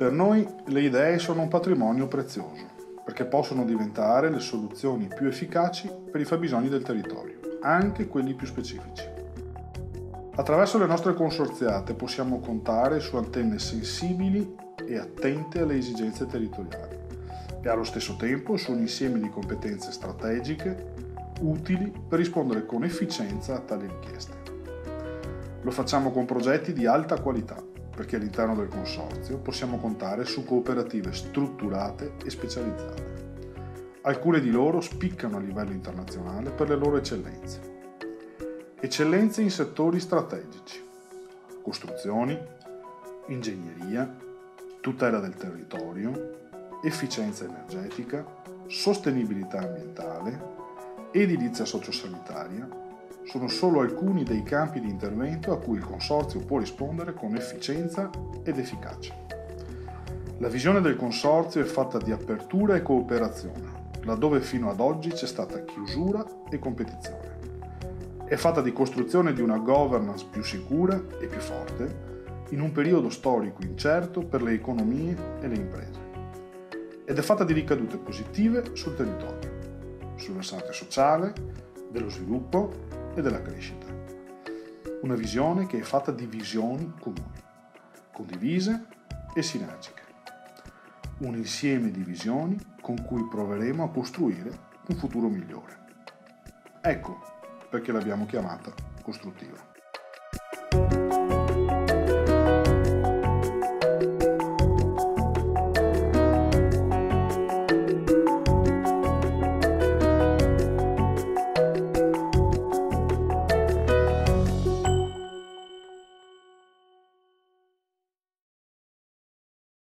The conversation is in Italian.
Per noi le idee sono un patrimonio prezioso, perché possono diventare le soluzioni più efficaci per i fabbisogni del territorio, anche quelli più specifici. Attraverso le nostre consorziate possiamo contare su antenne sensibili e attente alle esigenze territoriali e allo stesso tempo su un insieme di competenze strategiche utili per rispondere con efficienza a tali richieste. Lo facciamo con progetti di alta qualità, perché all'interno del consorzio possiamo contare su cooperative strutturate e specializzate. Alcune di loro spiccano a livello internazionale per le loro eccellenze. Eccellenze in settori strategici: costruzioni, ingegneria, tutela del territorio, efficienza energetica, sostenibilità ambientale, edilizia sociosanitaria. Sono solo alcuni dei campi di intervento a cui il consorzio può rispondere con efficienza ed efficacia. La visione del consorzio è fatta di apertura e cooperazione, laddove fino ad oggi c'è stata chiusura e competizione. È fatta di costruzione di una governance più sicura e più forte in un periodo storico incerto per le economie e le imprese. Ed è fatta di ricadute positive sul territorio, sul versante sociale, dello sviluppo e della crescita. Una visione che è fatta di visioni comuni, condivise e sinergiche. Un insieme di visioni con cui proveremo a costruire un futuro migliore. Ecco perché l'abbiamo chiamata costruttiva.